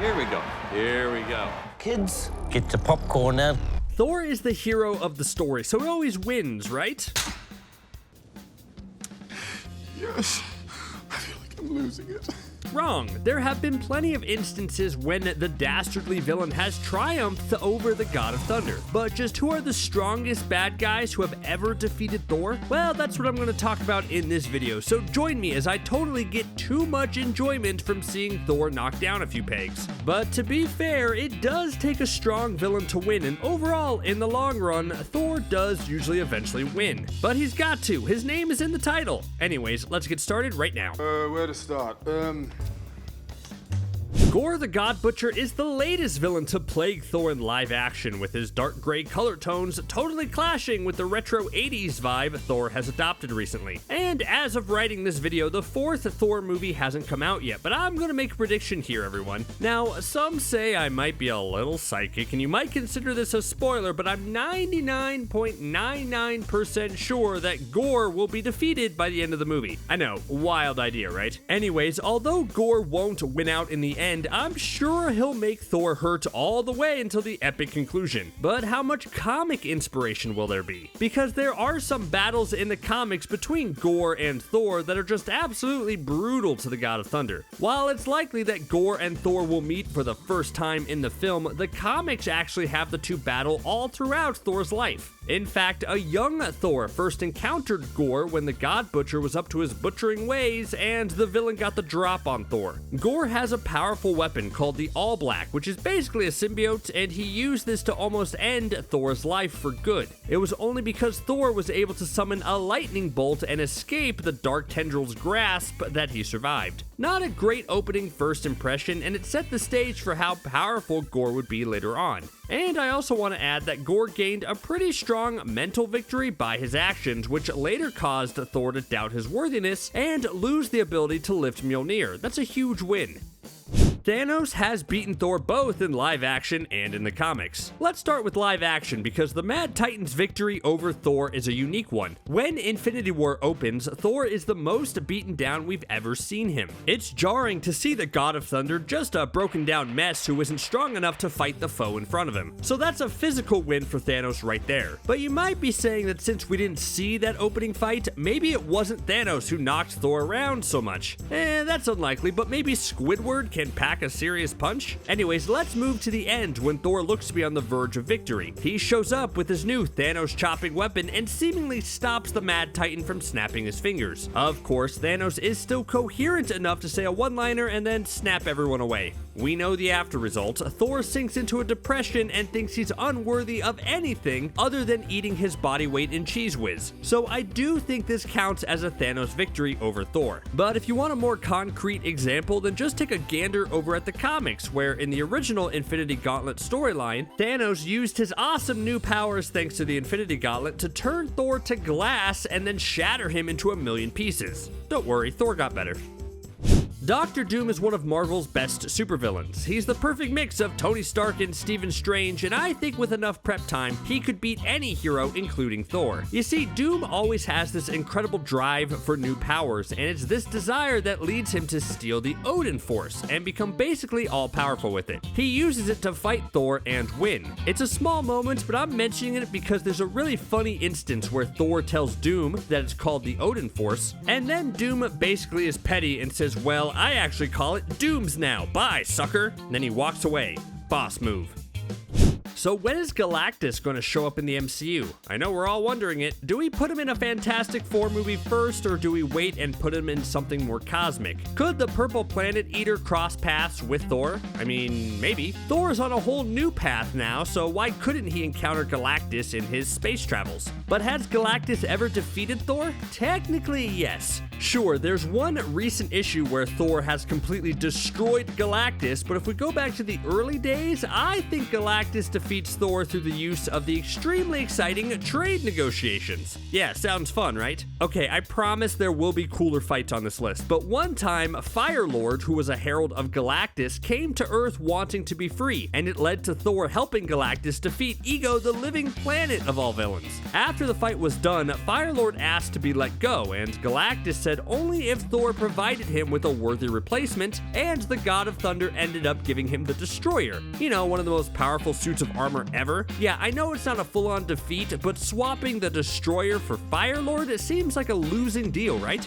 Here we go. Here we go. Kids, get your popcorn now. Thor is the hero of the story, so he always wins, right? Yes. I feel like I'm losing it. Wrong. There have been plenty of instances when the dastardly villain has triumphed over the God of Thunder. But just who are the strongest bad guys who have ever defeated Thor? Well, that's what I'm going to talk about in this video, so join me as I totally get too much enjoyment from seeing Thor knock down a few pegs. But to be fair, it does take a strong villain to win, and overall, in the long run, Thor does usually eventually win. But he's got to. His name is in the title. Anyways, let's get started right now. Where to start? Gorr the God Butcher is the latest villain to plague Thor in live action, with his dark gray color tones totally clashing with the retro 80s vibe Thor has adopted recently. And as of writing this video, the fourth Thor movie hasn't come out yet, but I'm gonna make a prediction here, everyone. Now, some say I might be a little psychic, and you might consider this a spoiler, but I'm 99.99% sure that Gorr will be defeated by the end of the movie. I know, wild idea, right? Anyways, although Gorr won't win out in the end, I'm sure he'll make Thor hurt all the way until the epic conclusion. But how much comic inspiration will there be? Because there are some battles in the comics between Gorr and Thor that are just absolutely brutal to the God of Thunder. While it's likely that Gorr and Thor will meet for the first time in the film, the comics actually have the two battle all throughout Thor's life. In fact, a young Thor first encountered Gorr when the God Butcher was up to his butchering ways and the villain got the drop on Thor. Gorr has a powerful weapon called the All Black, which is basically a symbiote, and he used this to almost end Thor's life for good. It was only because Thor was able to summon a lightning bolt and escape the Dark Tendril's grasp that he survived. Not a great opening first impression, and it set the stage for how powerful Gorr would be later on. And I also want to add that Gorr gained a pretty strong mental victory by his actions, which later caused Thor to doubt his worthiness and lose the ability to lift Mjolnir. That's a huge win. Thanos has beaten Thor both in live action and in the comics. Let's start with live action because the Mad Titan's victory over Thor is a unique one. When Infinity War opens, Thor is the most beaten down we've ever seen him. It's jarring to see the God of Thunder just a broken down mess who isn't strong enough to fight the foe in front of him. So that's a physical win for Thanos right there. But you might be saying that since we didn't see that opening fight, maybe it wasn't Thanos who knocked Thor around so much. That's unlikely, but maybe Squidward can pack a serious punch? Anyways, let's move to the end when Thor looks to be on the verge of victory. He shows up with his new Thanos chopping weapon and seemingly stops the Mad Titan from snapping his fingers. Of course, Thanos is still coherent enough to say a one-liner and then snap everyone away. We know the after result. Thor sinks into a depression and thinks he's unworthy of anything other than eating his body weight in Cheese Whiz. So I do think this counts as a Thanos victory over Thor. But if you want a more concrete example, then just take a gander over at the comics, where in the original Infinity Gauntlet storyline, Thanos used his awesome new powers thanks to the Infinity Gauntlet to turn Thor to glass and then shatter him into a million pieces. Don't worry, Thor got better. Doctor Doom is one of Marvel's best supervillains. He's the perfect mix of Tony Stark and Stephen Strange, and I think with enough prep time, he could beat any hero, including Thor. You see, Doom always has this incredible drive for new powers, and it's this desire that leads him to steal the Odinforce and become basically all-powerful with it. He uses it to fight Thor and win. It's a small moment, but I'm mentioning it because there's a really funny instance where Thor tells Doom that it's called the Odinforce, and then Doom basically is petty and says, well, I actually call it Dooms now. Bye, sucker. And then he walks away. Boss move. So when is Galactus going to show up in the MCU? I know we're all wondering it. Do we put him in a Fantastic Four movie first, or do we wait and put him in something more cosmic? Could the Purple Planet Eater cross paths with Thor? I mean, maybe. Thor is on a whole new path now, so why couldn't he encounter Galactus in his space travels? But has Galactus ever defeated Thor? Technically, yes. Sure, there's one recent issue where Thor has completely destroyed Galactus, but if we go back to the early days, I think Galactus defeats Thor through the use of the extremely exciting trade negotiations. Yeah, sounds fun, right? Okay, I promise there will be cooler fights on this list, but one time, Firelord, who was a herald of Galactus, came to Earth wanting to be free, and it led to Thor helping Galactus defeat Ego, the living planet of all villains. After the fight was done, Firelord asked to be let go, and Galactus said only if Thor provided him with a worthy replacement, and the God of Thunder ended up giving him the Destroyer. You know, one of the most powerful suits of armor ever. Yeah, I know it's not a full-on defeat, but swapping the Destroyer for Firelord, it seems like a losing deal, right?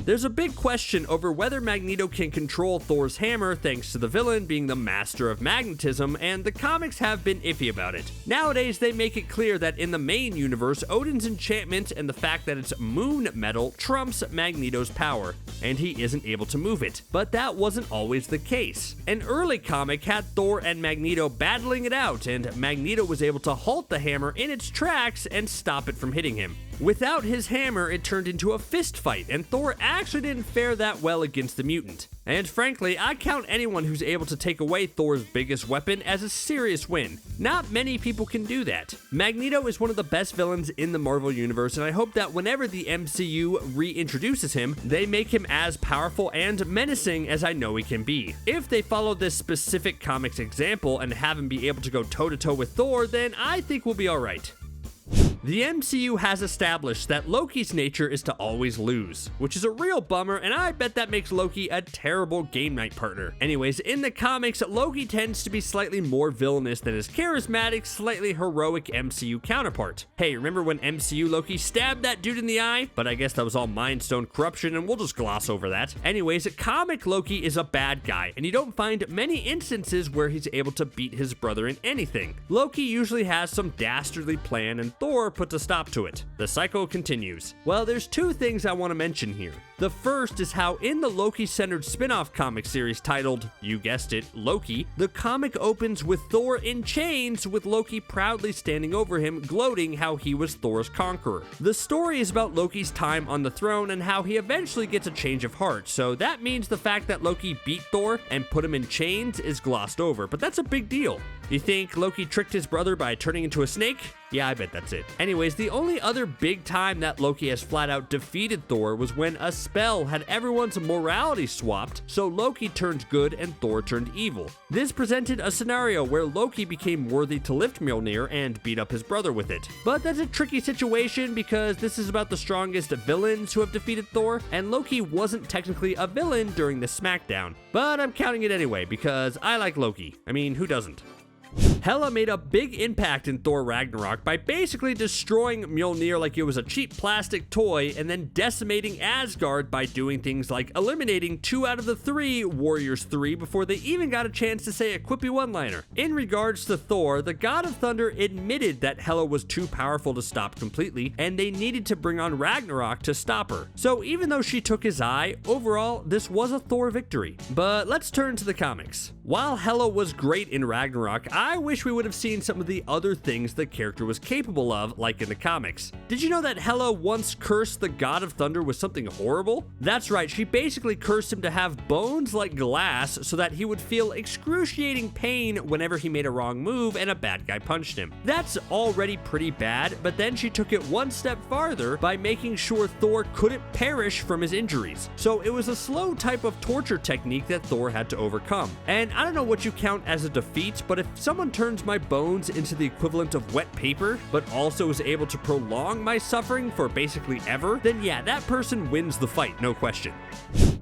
There's a big question over whether Magneto can control Thor's hammer thanks to the villain being the master of magnetism, and the comics have been iffy about it. Nowadays, they make it clear that in the main universe, Odin's enchantment and the fact that it's moon metal trumps Magneto's power, and he isn't able to move it. But that wasn't always the case. An early comic had Thor and Magneto battling it out, and Magneto was able to halt the hammer in its tracks and stop it from hitting him. Without his hammer, it turned into a fist fight, and Thor actually didn't fare that well against the mutant. And frankly, I count anyone who's able to take away Thor's biggest weapon as a serious win. Not many people can do that. Magneto is one of the best villains in the Marvel Universe, and I hope that whenever the MCU reintroduces him, they make him as powerful and menacing as I know he can be. If they follow this specific comics example and have him be able to go toe-to-toe with Thor, then I think we'll be alright. The MCU has established that Loki's nature is to always lose, which is a real bummer, and I bet that makes Loki a terrible game night partner. Anyways, in the comics, Loki tends to be slightly more villainous than his charismatic, slightly heroic MCU counterpart. Hey, remember when MCU Loki stabbed that dude in the eye? But I guess that was all Mind Stone corruption, and we'll just gloss over that. Anyways, comic Loki is a bad guy, and you don't find many instances where he's able to beat his brother in anything. Loki usually has some dastardly plan, and Thor puts a stop to it. The cycle continues. Well, there's two things I want to mention here. The first is how in the Loki-centered spin-off comic series titled, you guessed it, Loki, the comic opens with Thor in chains with Loki proudly standing over him, gloating how he was Thor's conqueror. The story is about Loki's time on the throne and how he eventually gets a change of heart, so that means the fact that Loki beat Thor and put him in chains is glossed over, but that's a big deal. You think Loki tricked his brother by turning into a snake? Yeah, I bet that's it. Anyways, the only other big time that Loki has flat out defeated Thor was when a spell had everyone's morality swapped, so Loki turned good and Thor turned evil. This presented a scenario where Loki became worthy to lift Mjolnir and beat up his brother with it. But that's a tricky situation because this is about the strongest villains who have defeated Thor, and Loki wasn't technically a villain during the SmackDown. But I'm counting it anyway because I like Loki. I mean, who doesn't? Hela made a big impact in Thor Ragnarok by basically destroying Mjolnir like it was a cheap plastic toy and then decimating Asgard by doing things like eliminating 2 out of the 3 Warriors 3 before they even got a chance to say a quippy one-liner. In regards to Thor, the God of Thunder admitted that Hela was too powerful to stop completely, and they needed to bring on Ragnarok to stop her. So even though she took his eye, overall, this was a Thor victory. But let's turn to the comics. While Hela was great in Ragnarok, I wish we would have seen some of the other things the character was capable of, like in the comics. Did you know that Hela once cursed the God of Thunder with something horrible? That's right, she basically cursed him to have bones like glass so that he would feel excruciating pain whenever he made a wrong move and a bad guy punched him. That's already pretty bad, but then she took it one step farther by making sure Thor couldn't perish from his injuries. So it was a slow type of torture technique that Thor had to overcome. And I don't know what you count as a defeat, but if someone turns my bones into the equivalent of wet paper, but also is able to prolong my suffering for basically ever, then yeah, that person wins the fight, no question.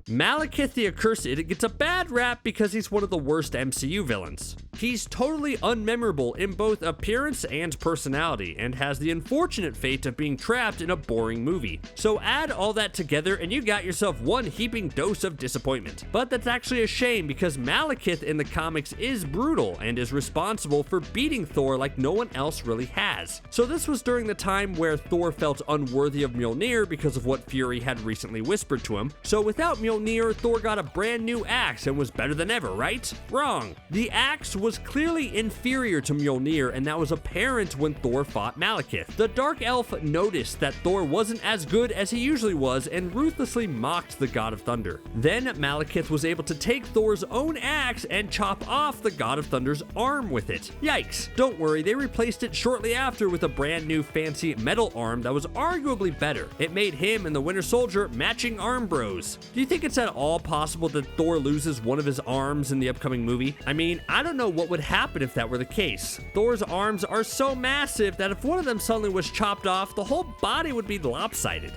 Malekith the Accursed gets a bad rap because he's one of the worst MCU villains. He's totally unmemorable in both appearance and personality, and has the unfortunate fate of being trapped in a boring movie. So add all that together and you got yourself one heaping dose of disappointment. But that's actually a shame because Malekith in the comics is brutal and is responsible for beating Thor like no one else really has. So this was during the time where Thor felt unworthy of Mjolnir because of what Fury had recently whispered to him. So without Mjolnir, Thor got a brand new axe and was better than ever, right? Wrong. The axe was clearly inferior to Mjolnir, and that was apparent when Thor fought Malekith. The Dark Elf noticed that Thor wasn't as good as he usually was and ruthlessly mocked the God of Thunder. Then Malekith was able to take Thor's own axe and chop off the God of Thunder's arm with it. Yikes. Don't worry, they replaced it shortly after with a brand new fancy metal arm that was arguably better. It made him and the Winter Soldier matching arm bros. Do you think it's at all possible that Thor loses one of his arms in the upcoming movie? I mean, I don't know what would happen if that were the case. Thor's arms are so massive that if one of them suddenly was chopped off, the whole body would be lopsided.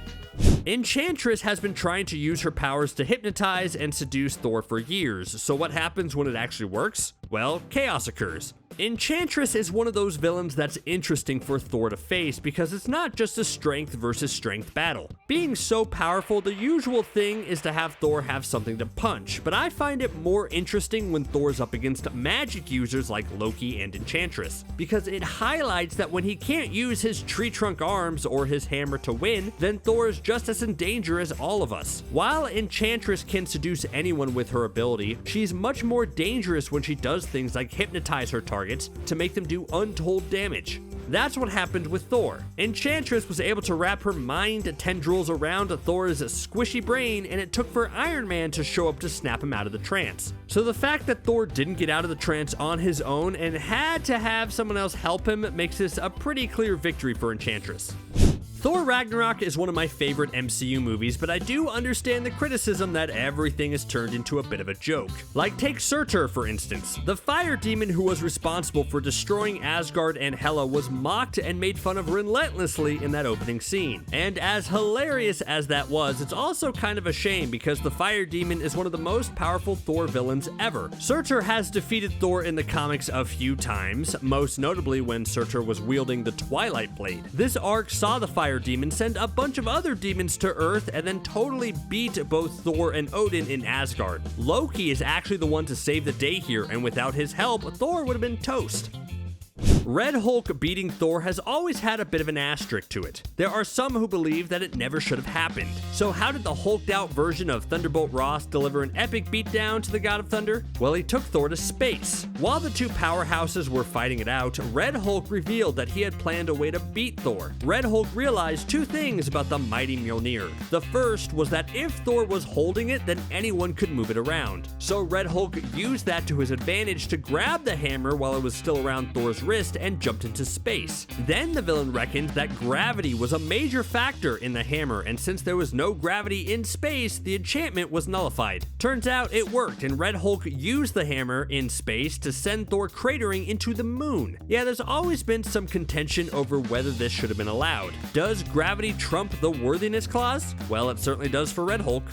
Enchantress has been trying to use her powers to hypnotize and seduce Thor for years, so what happens when it actually works? Well, chaos occurs. Enchantress is one of those villains that's interesting for Thor to face because it's not just a strength versus strength battle. Being so powerful, the usual thing is to have Thor have something to punch, but I find it more interesting when Thor's up against magic users like Loki and Enchantress, because it highlights that when he can't use his tree trunk arms or his hammer to win, then Thor is just as in danger as all of us. While Enchantress can seduce anyone with her ability, she's much more dangerous when she does things like hypnotize her targets to make them do untold damage. That's what happened with Thor. Enchantress was able to wrap her mind tendrils around Thor's squishy brain, and it took for Iron Man to show up to snap him out of the trance. So the fact that Thor didn't get out of the trance on his own and had to have someone else help him makes this a pretty clear victory for Enchantress. Thor Ragnarok is one of my favorite MCU movies, but I do understand the criticism that everything is turned into a bit of a joke. Like take Surtur for instance. The fire demon who was responsible for destroying Asgard and Hela was mocked and made fun of relentlessly in that opening scene. And as hilarious as that was, it's also kind of a shame because the fire demon is one of the most powerful Thor villains ever. Surtur has defeated Thor in the comics a few times, most notably when Surtur was wielding the Twilight Blade. This arc saw the fire demon send a bunch of other demons to Earth and then totally beat both Thor and Odin in Asgard. Loki is actually the one to save the day here, and without his help, Thor would have been toast. Red Hulk beating Thor has always had a bit of an asterisk to it. There are some who believe that it never should have happened. So how did the hulked out version of Thunderbolt Ross deliver an epic beatdown to the God of Thunder? Well, he took Thor to space. While the two powerhouses were fighting it out, Red Hulk revealed that he had planned a way to beat Thor. Red Hulk realized two things about the mighty Mjolnir. The first was that if Thor was holding it, then anyone could move it around. So Red Hulk used that to his advantage to grab the hammer while it was still around Thor's wrist and jumped into space. Then the villain reckoned that gravity was a major factor in the hammer, and since there was no gravity in space, the enchantment was nullified. Turns out it worked, and Red Hulk used the hammer in space to send Thor cratering into the moon. Yeah, there's always been some contention over whether this should have been allowed. Does gravity trump the worthiness clause? Well, it certainly does for Red Hulk.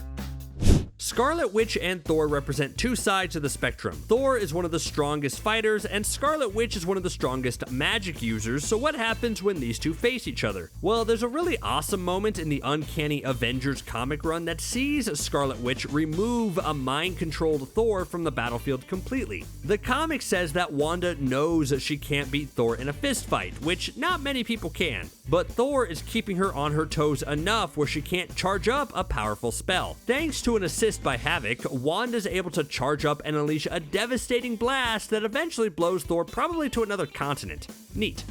Scarlet Witch and Thor represent two sides of the spectrum. Thor is one of the strongest fighters, and Scarlet Witch is one of the strongest magic users, so what happens when these two face each other? Well, there's a really awesome moment in the Uncanny Avengers comic run that sees Scarlet Witch remove a mind-controlled Thor from the battlefield completely. The comic says that Wanda knows she can't beat Thor in a fist fight, which not many people can, but Thor is keeping her on her toes enough where she can't charge up a powerful spell. Thanks to an assist by Havoc, Wanda's able to charge up and unleash a devastating blast that eventually blows Thor probably to another continent. Neat.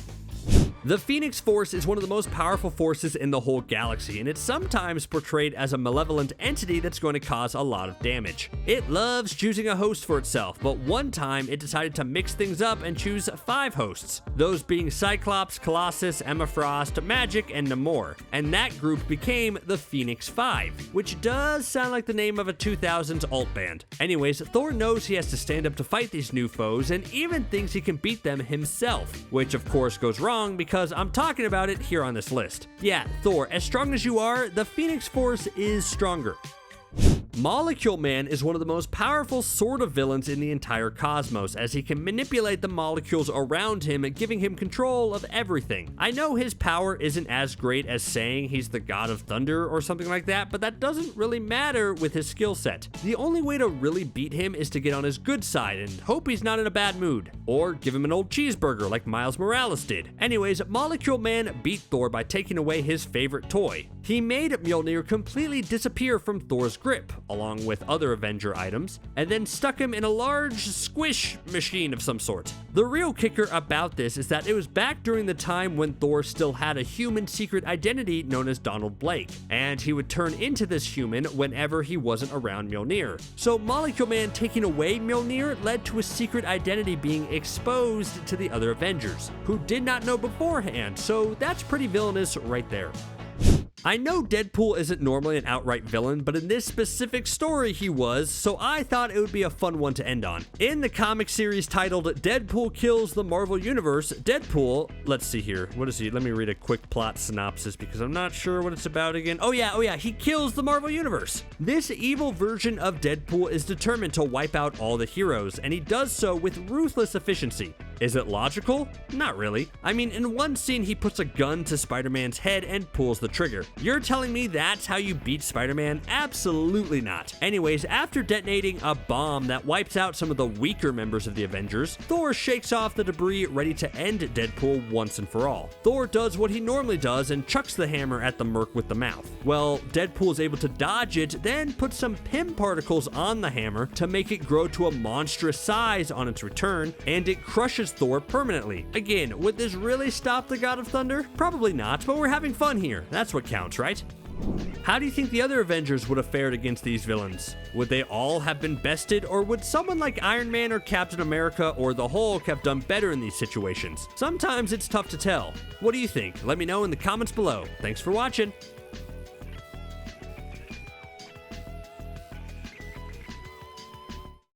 The Phoenix Force is one of the most powerful forces in the whole galaxy, and it's sometimes portrayed as a malevolent entity that's going to cause a lot of damage. It loves choosing a host for itself, but one time it decided to mix things up and choose 5 hosts, those being Cyclops, Colossus, Emma Frost, Magik, and Namor, and that group became the Phoenix 5, which does sound like the name of a 2000s alt band. Anyways, Thor knows he has to stand up to fight these new foes, and even thinks he can beat them himself, which of course goes wrong because I'm talking about it here on this list. Yeah, Thor, as strong as you are, the Phoenix Force is stronger. Molecule Man is one of the most powerful sort of villains in the entire cosmos, as he can manipulate the molecules around him, giving him control of everything. I know his power isn't as great as saying he's the God of Thunder or something like that, but that doesn't really matter with his skill set. The only way to really beat him is to get on his good side and hope he's not in a bad mood, or give him an old cheeseburger like Miles Morales did. Anyways, Molecule Man beat Thor by taking away his favorite toy. He made Mjolnir completely disappear from Thor's grip, along with other Avenger items, and then stuck him in a large squish machine of some sort. The real kicker about this is that it was back during the time when Thor still had a human secret identity known as Donald Blake, and he would turn into this human whenever he wasn't around Mjolnir. So Molecule Man taking away Mjolnir led to his secret identity being exposed to the other Avengers, who did not know beforehand, so that's pretty villainous right there. I know Deadpool isn't normally an outright villain, but in this specific story he was, so I thought it would be a fun one to end on. In the comic series titled Deadpool Kills the Marvel Universe, Deadpool, let's see here, what is he? Let me read a quick plot synopsis because I'm not sure what it's about again. Oh yeah, he kills the Marvel Universe. This evil version of Deadpool is determined to wipe out all the heroes, and he does so with ruthless efficiency. Is it logical? Not really. I mean, in one scene he puts a gun to Spider-Man's head and pulls the trigger. You're telling me that's how you beat Spider-Man? Absolutely not. Anyways, after detonating a bomb that wipes out some of the weaker members of the Avengers, Thor shakes off the debris ready to end Deadpool once and for all. Thor does what he normally does and chucks the hammer at the merc with the mouth. Well, Deadpool is able to dodge it, then put some Pym particles on the hammer to make it grow to a monstrous size on its return, and it crushes Thor permanently. Again, would this really stop the God of Thunder? Probably not, but we're having fun here. That's what counts, right? How do you think the other Avengers would have fared against these villains? Would they all have been bested, or would someone like Iron Man or Captain America or the Hulk have done better in these situations? Sometimes it's tough to tell. What do you think? Let me know in the comments below. Thanks for watching.